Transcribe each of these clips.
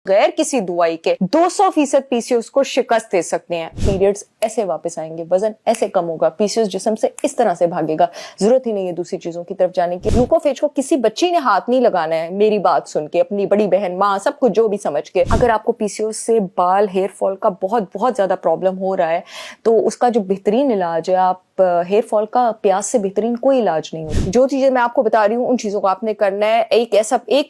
गैर किसी दवाई के 200% पीसीओएस को शिकस्त दे सकते हैं। पीरियड्स ऐसे वापस आएंगे, वजन ऐसे कम होगा, पीसीओएस जिस्म से इस तरह से भागेगा, जरूरत ही नहीं है दूसरी चीजों की तरफ जाने की। ग्लूकोफेज को किसी बच्ची ने हाथ नहीं लगाना है, मेरी बात सुन के, अपनी बड़ी बहन, माँ, सब कुछ जो भी समझ के। अगर आपको पीसीओएस से बाल, हेयर फॉल का बहुत ज्यादा प्रॉब्लम हो रहा है तो उसका जो बेहतरीन इलाज है, आप हेयर फॉल का प्यास से बेहतरीन कोई इलाज नहीं होता। जो चीजें मैं आपको बता रही हूँ उन चीजों को आपने करना है। एक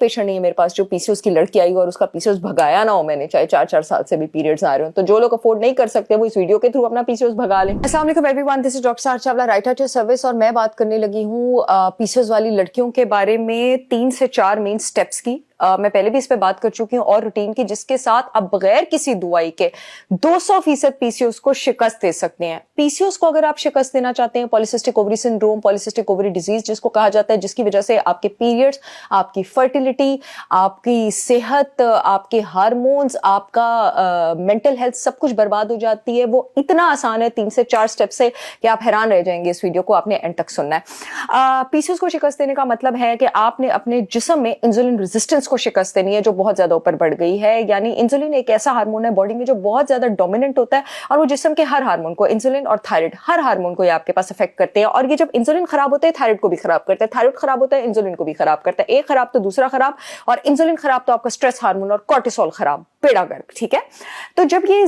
पेशेंट नहीं है मेरे पास जो पीसीओएस की लड़की आई और उसका पीसीओएस भगाया ना हो मैंने, चाहे 4 साल से भी पीरियड्स आ रहे हो। तो जो लोग अफोर्ड नहीं कर सकते वो इस वीडियो के थ्रू अपना पीसीओएस भगा लें। अस्सलाम वालेकुम एवरीवन, दिस इज डॉक्टर सार Chawla, right at your service, और मैं बात करने लगी हूँ पीसीओएस वाली लड़कियों के बारे में 3 से 4 मेन स्टेप्स की। मैं पहले भी इस पे बात कर चुकी हूँ, और रूटीन की, जिसके साथ आप बगैर किसी दवाई के 200% पीसीओएस को शिकस्त दे सकते हैं। पीसीओएस को अगर आप शिकस्त देना चाहते हैं, polycystic ovary syndrome, polycystic ovary disease जिसको कहा जाता है, जिसकी वजह से आपके पीरियड्स, आपकी फर्टिलिटी, आपकी सेहत, आपके हार्मोन्स, आपका मेंटल हेल्थ सब कुछ बर्बाद हो जाती है, वो इतना आसान है 3 से 4 स्टेप से कि आप हैरान रह जाएंगे। इस वीडियो को आपने एंड तक सुनना है। पीसीओएस को शिकस्त देने का मतलब है कि आपने अपने जिस्म में इंसुलिन रेजिस्टेंस को शिकस्त देनी है जो बहुत ज्यादा ऊपर बढ़ गई है। यानी इंसुलिन एक ऐसा हार्मोन है बॉडी में जो बहुत ज्यादा डोमिनेंट होता है, और वो जिस्म के हर हार्मोन को, इंसुलिन और थायराइड, हर हार्मोन को ये आपके पास अफेक्ट करते हैं। और ये जब इंसुलिन खराब होता है थायराइड को भी खराब करता है, थायराइड खराब होता है इंसुलिन को भी खराब करता है। एक खराब तो दूसरा खराब, और इंसुलिन खराब तो आपका स्ट्रेस हार्मोन और कॉर्टिसोल खराब, पेड़ा गर्क। ठीक है, तो जब ये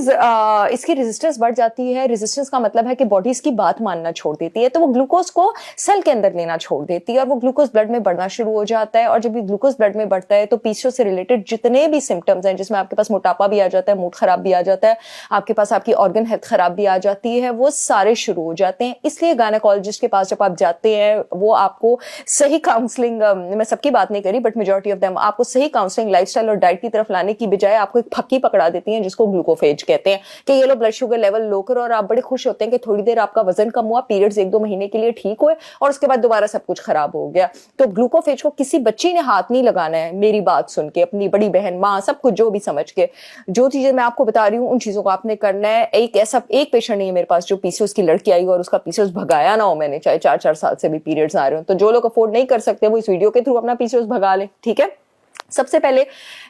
इसकी रेजिस्टेंस बढ़ जाती है, रेजिस्टेंस का मतलब है कि बॉडी इसकी बात मानना छोड़ देती है, तो वो ग्लूकोज को सेल के अंदर लेना छोड़ देती है और वो ग्लूकोज ब्लड में बढ़ना शुरू हो जाता है। और जब ये ग्लूकोज ब्लड में बढ़ता है तो पीसीओएस से रिलेटेड जितने भी सिम्टम्स हैं, जिसमें आपके पास मोटापा भी आ जाता है, मूड खराब भी आ जाता है, आपके पास आपकी ऑर्गन हेल्थ खराब भी आ जाती है, वो सारे शुरू हो जाते हैं। इसलिए गायनेकोलॉजिस्ट के पास जब आप जाते हैं, वो आपको सही काउंसलिंग, मैं सबकी बात नहीं करी बट मेजॉरिटी ऑफ देम, आपको सही काउंसलिंग, लाइफस्टाइल और डाइट की तरफ लाने की बजाय आपको एक फक्की पकड़ा देती हैं जिसको ग्लूकोफेज कहते हैं, कि ये low blood sugar level low करो, और आप बड़े खुश होते हैं कि थोड़ी देर आपका वजन कम हुआ, पीरियड्स 1-2 महीने के लिए ठीक हुए, और उसके बाद दोबारा सब कुछ खराब हो गया। तो ग्लूकोफेज को किसी बच्ची ने हाथ नहीं लगाना है, मेरी बात सुन के, अपनी बड़ी बहन, माँ, सब कुछ जो भी समझ के। जो चीजें मैं आपको बता रही हूँ उन चीजों को आपने करना है। एक पेशेंट नहीं है मेरे पास जो पीसीओएस की लड़की आई और उसका पीसीओएस भगाया ना हो मैंने, चाहे 4 साल से भी पीरियड्स आ रहे हो। तो जो लोग अफोर्ड नहीं कर सकते वो इस वीडियो के थ्रू अपना पीसीओएस भगा लें। ठीक है, सबसे पहले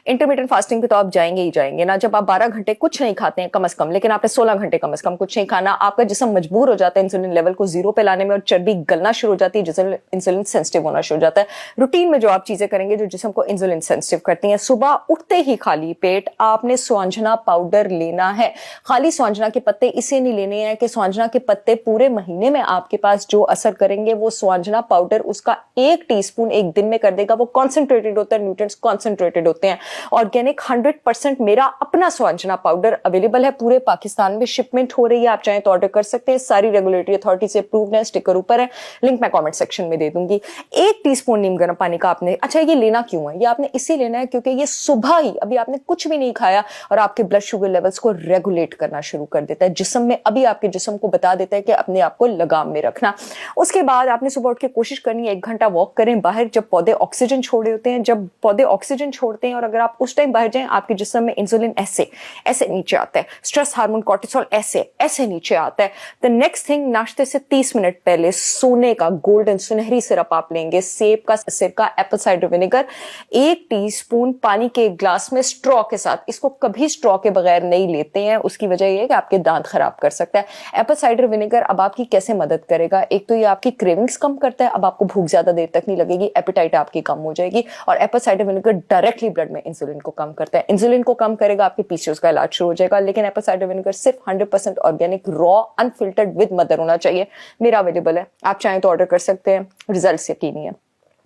इंटरमिटेंट फास्टिंग पे तो आप जाएंगे ही जाएंगे ना। जब आप 12 घंटे कुछ नहीं खाते हैं कम से कम, लेकिन आपने 16 घंटे कम से कम कुछ नहीं खाना, आपका जिस्म मजबूर हो जाता है इंसुलिन लेवल को 0 पे लाने में, और चर्बी गलना शुरू हो जाती है, जिससे इंसुलिन सेंसिटिव होना शुरू हो जाता है। रूटीन में जो आप चीजें करेंगे जो जिस्म को इंसुलिन सेंसिटिव करती हैं, सुबह उठते ही खाली पेट आपने स्वांजना पाउडर लेना है। खाली स्वांजना के पत्ते इसे नहीं लेने हैं कि स्वांजना के पत्ते पूरे महीने में आपके पास जो असर करेंगे, वो स्वांजना पाउडर उसका 1 टीस्पून एक दिन में कर देगा। वो कॉन्सेंट्रेटेड होता है, न्यूट्रिएंट्स कॉन्सेंट्रेटेड होते हैं। ऑर्गेनिक 100% मेरा अपना स्वांजना पाउडर अवेलेबल है पूरे पाकिस्तान में, शिपमेंट हो रही है, आप चाहें तो ऑर्डर कर सकते हैं। सारी रेगुलेटरी अथॉरिटी से अप्रूव्ड है, स्टिकर ऊपर है, लिंक मैं कमेंट सेक्शन में दे दूंगी। 1 टीस्पून नीम गर्म पानी का आपने, अच्छा ये लेना क्यों है, ये आपने इसी लेना है क्योंकि ये सुबह ही, अभी आपने कुछ भी नहीं खाया और आपके ब्लड शुगर लेवल्स को रेगुलेट करना शुरू कर देता है जिस्म में, अभी आपके जिस्म को बता देता है कि अपने आप को लगाम में रखना। उसके बाद आपने सुबह उठ के कोशिश करनी है 1 घंटा वॉक करें बाहर, जब पौधे ऑक्सीजन छोड़ रहे होते हैं। जब पौधे ऑक्सीजन छोड़ते हैं और अगर आप उस टाइम बाहर जाएं, आपके जिस्म में इंसुलिन ऐसे नीचे आता है, स्ट्रेस हार्मोन कॉर्टिसोल ऐसे नीचे आता है। द नेक्स्ट थिंग, नाश्ते से 30 मिनट पहले सोने का गोल्डन सुनहरी सिरप आप लेंगे, सेब का सिरका, एप्पल साइडर विनेगर, 1 टीस्पून पानी के ग्लास में स्ट्रॉ के साथ। इसको कभी स्ट्रॉ के बगैर नहीं लेते हैं, उसकी वजह यह है कि आपके दांत खराब कर सकता है। एप्पल साइडर विनेगर अब आपकी कैसे मदद करेगा, एक तो ये आपकी क्रेविंग्स कम करता है, अब आपको भूख ज्यादा देर तक नहीं लगेगी, एपेटाइट आपकी कम हो जाएगी। और Apple cider vinegar directly blood में इंसुलिन को कम करता है, इंसुलिन को कम करेगा, आपके पीसीओएस का इलाज शुरू हो जाएगा। लेकिन एप्पल साइडर विनेगर सिर्फ 100% organic, raw, unfiltered with mother होना चाहिए। मेरा अवेलेबल है, आप चाहें तो ऑर्डर कर सकते हैं, रिजल्ट्स यकीनी है।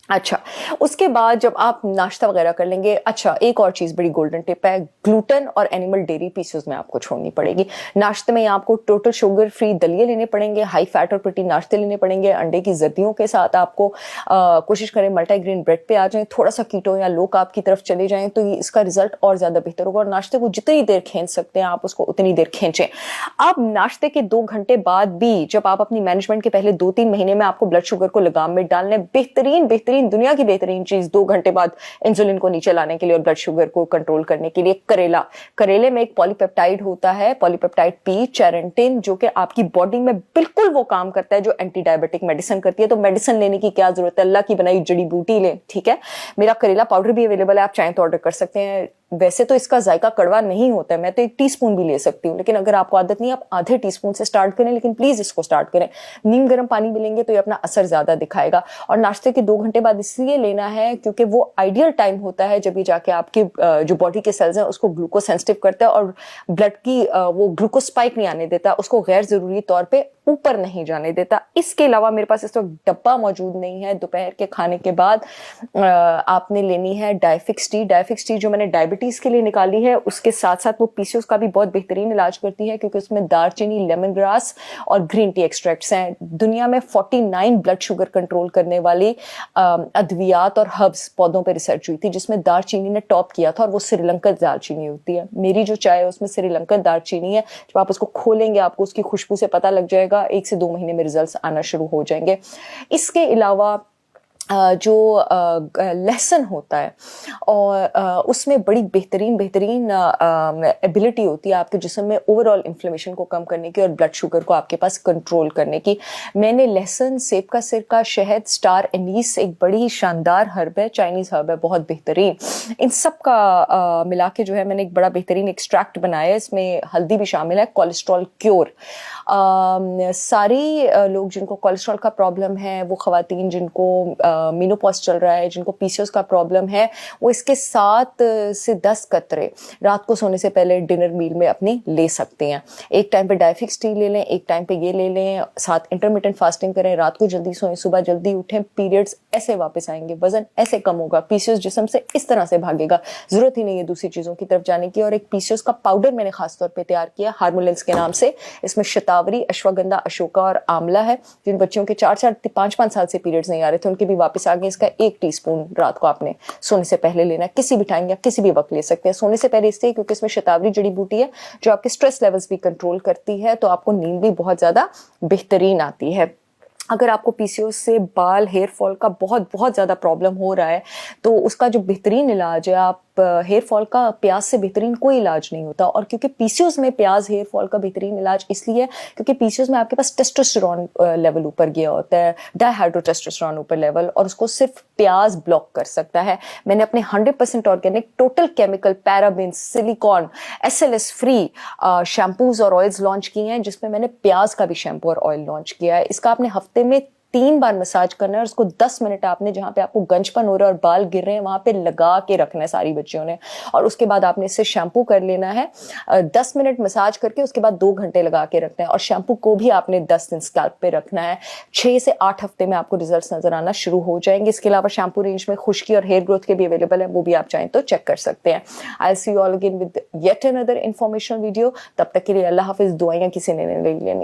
अच्छा, उसके बाद जब आप नाश्ता वगैरह कर लेंगे, अच्छा एक और चीज बड़ी गोल्डन टिप है, ग्लूटेन और एनिमल डेयरी पीसेस में आपको छोड़नी पड़ेगी। नाश्ते में आपको टोटल शुगर फ्री दलिए लेने पड़ेंगे, हाई फैट और प्रोटीन नाश्ते लेने पड़ेंगे, अंडे की जर्दियों के साथ आपको कोशिश करें मल्टीग्रेन ब्रेड पे आ जाएं, थोड़ा सा कीटो या लो कार्ब की तरफ चले जाएं, तो ये इसका रिजल्ट और ज्यादा बेहतर होगा। और नाश्ते को जितनी देर खींच सकते हैं आप उसको उतनी देर खींचें। अब नाश्ते के 2 घंटे बाद भी जब आप अपनी मैनेजमेंट के पहले 2-3 महीने में आपको ब्लड शुगर को लगाम में डालने, बेहतरीन दुनिया की बेहतरीन चीज 2 घंटे बाद इंसुलिन को नीचे लाने के लिए और ब्लड शुगर को कंट्रोल करने के लिए, करेले में एक पॉलीपेप्टाइड होता है, पॉलीपेप्टाइड पी चेरेंटिन, जो कि आपकी बॉडी में बिल्कुल वो काम करता है जो एंटी डायबिटिक मेडिसिन करती है। तो मेडिसिन लेने की क्या जरूरत है, अल्लाह की बनाई जड़ी बूटी लें। ठीक है, मेरा करेला पाउडर भी अवेलेबल है, आप चाहें तो ऑर्डर कर सकते हैं। वैसे तो इसका जायका कड़वा नहीं होता है, मैं तो 1 टीस्पून भी ले सकती हूँ, लेकिन अगर आपको आदत नहीं है आप आधे टीस्पून से स्टार्ट करें, लेकिन प्लीज इसको स्टार्ट करें। नीम गर्म पानी में लेंगे तो ये अपना असर ज्यादा दिखाएगा। और नाश्ते के 2 घंटे बाद इसलिए लेना है क्योंकि वो आइडियल टाइम होता है जब ये जाके आपके जो बॉडी के सेल्स हैं उसको ग्लूकोज सेंसिटिव करता है और ब्लड की वो ग्लूकोज स्पाइक नहीं आने देता, उसको गैर जरूरी तौर पे ऊपर नहीं जाने देता। इसके अलावा मेरे पास इस वक्त डब्बा मौजूद नहीं है। दोपहर के खाने के बाद आपने लेनी है डायफिक्स टी। डायफिक्स टी जो मैंने डायबिटीज के लिए निकाली है, उसके साथ साथ वो पीसीओएस का भी बहुत बेहतरीन इलाज करती है क्योंकि उसमें दालचीनी, लेमन ग्रास और ग्रीन टी एक्सट्रैक्ट्स हैं। दुनिया में 49 ब्लड शुगर कंट्रोल करने वाली अद्वियात और हर्ब्स पौधों पर रिसर्च हुई थी जिसमें दालचीनी ने टॉप किया था, और वो श्रीलंकन दालचीनी होती है। मेरी जो चाय है उसमें श्रीलंकन दालचीनी है। जब आप उसको खोलेंगे आपको उसकी खुशबू से पता लग जाएगा, 1 से 2 महीने में रिजल्ट्स आना शुरू हो जाएंगे। इसके अलावा जो लहसुन होता है और उसमें बड़ी बेहतरीन एबिलिटी होती है आपके जिस्म में ओवरऑल इन्फ्लेमेशन को कम करने की और ब्लड शुगर को आपके पास कंट्रोल करने की। मैंने लहसुन, सेब का सिरका, शहद, स्टार एनीस एक बड़ी शानदार हर्ब है, चाइनीज हर्ब है, बहुत बेहतरीन। इन सब का मिला के जो है मैंने एक बड़ा बेहतरीन एक्सट्रैक्ट बनाया है। इसमें हल्दी भी शामिल है, कोलेस्ट्रॉल क्योर। सारी लोग जिनको कोलेस्ट्रॉल का प्रॉब्लम है, वो खवातीन जिनको मेनोपॉज चल रहा है, जिनको पीसीओएस का प्रॉब्लम है, वो इसके 7 से 10 कतरे रात को सोने से पहले डिनर मील में अपनी ले सकते हैं। एक टाइम पे डायफिक्स टी ले लें, एक टाइम पे ये ले लें, साथ इंटरमिटेंट फास्टिंग करें, रात को जल्दी सोएं, सुबह जल्दी उठें, पीरियड्स ऐसे वापस आएंगे, वजन ऐसे कम होगा, पीसीओएस जिस्म से इस तरह से भागेगा, जरूरत ही नहीं है दूसरी चीजों की तरफ जाने की। और एक पीसीओएस का पाउडर मैंने खासतौर पर तैयार किया हार्मोलेंस के नाम से। इसमें शतावरी, अश्वगंधा, अशोका और आंवला है। जिन बच्चियों के 4-4, 5-5 साल से पीरियड्स नहीं आ रहे थे उनके भी वापस आ गए। इसका 1 टीस्पून रात को आपने सोने से पहले लेना है, किसी भी टाइम या किसी भी वक्त ले सकते हैं। सोने से पहले इसलिए क्योंकि इसमें शतावरी जड़ी बूटी है जो आपके स्ट्रेस लेवल्स भी कंट्रोल करती है, तो आपको नींद भी बहुत ज्यादा बेहतरीन आती है। अगर आपको पीसीओएस से बाल, हेयर फॉल का बहुत ज्यादा प्रॉब्लम हो रहा है तो उसका जो बेहतरीन इलाज है, आप हेयर फॉल का प्याज से बेहतरीन कोई इलाज नहीं होता। और क्योंकि पीसीओएस में प्याज हेयर फॉल का बेहतरीन इलाज इसलिए क्योंकि पीसीओएस में आपके पास टेस्टोस्टेरोन लेवल ऊपर गया होता है, डाइहाइड्रोटेस्टोस्टेरोन ऊपर लेवल, और उसको सिर्फ प्याज ब्लॉक कर सकता है। मैंने अपने 100% organic, total chemical, paraben, silicon, SLS free shampoos और ऑयल्स लॉन्च किए हैं, जिसमें मैंने प्याज का भी शैम्पू और ऑयल लॉन्च किया है। इसका आपने हफ्ते में 3 बार मसाज करना है और उसको 10 मिनट आपने जहां पे आपको गंजपन हो रहा है और बाल गिर रहे हैं वहां पे लगा के रखना है सारी बच्चियों ने। और उसके बाद आपने इससे शैम्पू कर लेना है 10 मिनट मसाज करके, उसके बाद 2 घंटे लगा के रखना है। और शैम्पू को भी आपने 10 दिन स्कैल्प पे रखना है। 6 से 8 हफ्ते में आपको रिजल्ट्स नजर आना शुरू हो जाएंगे। इसके अलावा शैम्पू रेंज में खुश्की और हेयर ग्रोथ के भी अवेलेबल है, वो भी आप चाहें तो चेक कर सकते हैं। I will see you all again with yet another informational video. तब तक के लिए अल्लाह हाफिज। दुआएं किसी ने नहीं लेनी।